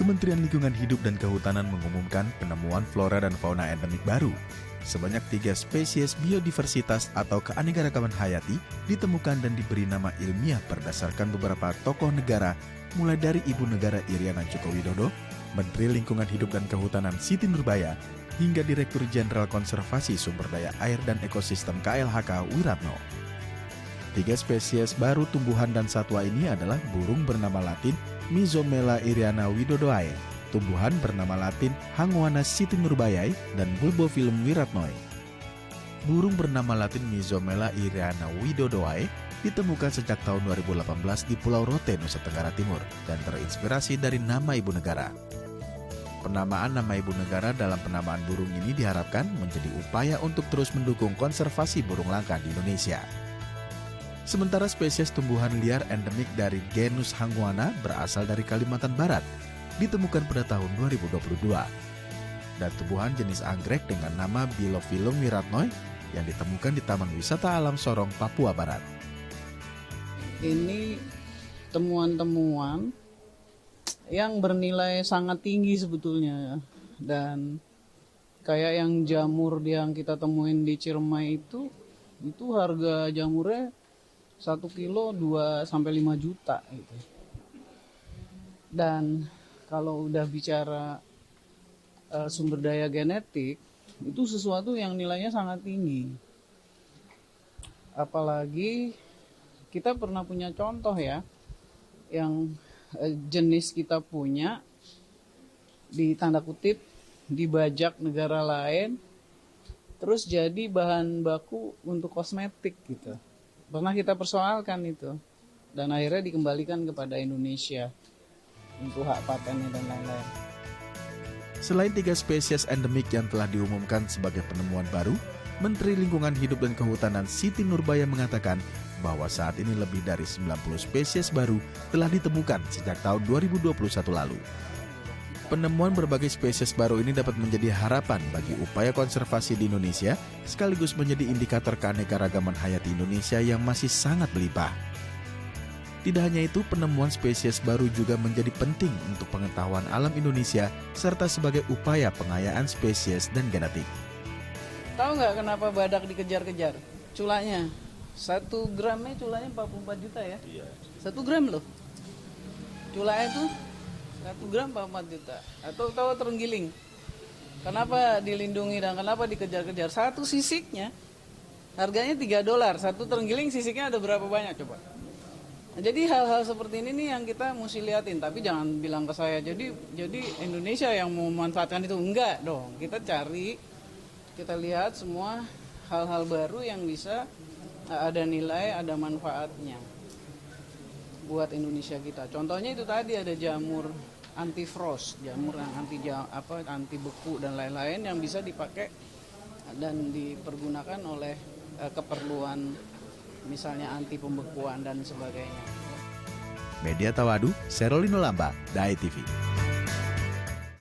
Kementerian Lingkungan Hidup dan Kehutanan mengumumkan penemuan flora dan fauna endemik baru. Sebanyak 3 spesies biodiversitas atau keanekaragaman hayati ditemukan dan diberi nama ilmiah berdasarkan beberapa tokoh negara, mulai dari Ibu Negara Iriana Joko Widodo, Menteri Lingkungan Hidup dan Kehutanan Siti Nurbaya, hingga Direktur Jenderal Konservasi Sumber Daya Air dan Ekosistem KLHK Wiratno. 3 spesies baru tumbuhan dan satwa ini adalah burung bernama Latin Myzomela iriana widodoae, tumbuhan bernama Latin Hanguana Siti Nurbayae, dan Bulbophyllum wiratnoe. Burung bernama Latin Myzomela iriana widodoae ditemukan sejak tahun 2018 di Pulau Rote, Nusa Tenggara Timur, dan terinspirasi dari nama ibu negara. Penamaan nama ibu negara dalam penamaan burung ini diharapkan menjadi upaya untuk terus mendukung konservasi burung langka di Indonesia. Sementara spesies tumbuhan liar endemik dari genus Hanguana berasal dari Kalimantan Barat, ditemukan pada tahun 2022. Dan tumbuhan jenis anggrek dengan nama Bulbophyllum wiratnoe yang ditemukan di Taman Wisata Alam Sorong, Papua Barat. Ini temuan-temuan yang bernilai sangat tinggi sebetulnya. Dan kayak yang jamur yang kita temuin di Ciremai itu harga jamurnya 1 kilo 2-5 juta gitu. Dan kalau udah bicara sumber daya genetik, itu sesuatu yang nilainya sangat tinggi. Apalagi kita pernah punya contoh ya, yang jenis kita punya di tanda kutip dibajak negara lain, terus jadi bahan baku untuk kosmetik gitu. Pernah kita persoalkan itu, dan akhirnya dikembalikan kepada Indonesia untuk hak patennya dan lain-lain. Selain 3 spesies endemik yang telah diumumkan sebagai penemuan baru, Menteri Lingkungan Hidup dan Kehutanan Siti Nurbaya mengatakan bahwa saat ini lebih dari 90 spesies baru telah ditemukan sejak tahun 2021 lalu. Penemuan berbagai spesies baru ini dapat menjadi harapan bagi upaya konservasi di Indonesia, sekaligus menjadi indikator keanekaragaman hayati Indonesia yang masih sangat berlimpah. Tidak hanya itu, penemuan spesies baru juga menjadi penting untuk pengetahuan alam Indonesia, serta sebagai upaya pengayaan spesies dan genetik. Tahu nggak kenapa badak dikejar-kejar? Culanya, 1 gramnya culanya 44 juta ya? Iya. 1 gram loh. Culanya tuh 1 gram 44 juta. Atau tahu terenggiling? Kenapa dilindungi dan kenapa dikejar-kejar? 1 sisiknya harganya $3. 1 terenggiling sisiknya ada berapa banyak coba? Nah, jadi hal-hal seperti ini nih yang kita mesti liatin. Tapi jangan bilang ke saya, jadi Indonesia yang mau memanfaatkan itu. Enggak dong. Kita cari, kita lihat semua hal-hal baru yang bisa ada nilai, ada manfaatnya buat Indonesia kita. Contohnya itu tadi ada jamur anti frost, jamur yang anti beku dan lain-lain yang bisa dipakai dan dipergunakan oleh keperluan misalnya anti pembekuan dan sebagainya. Media Tawadu, Serolino Lamba, Dai TV.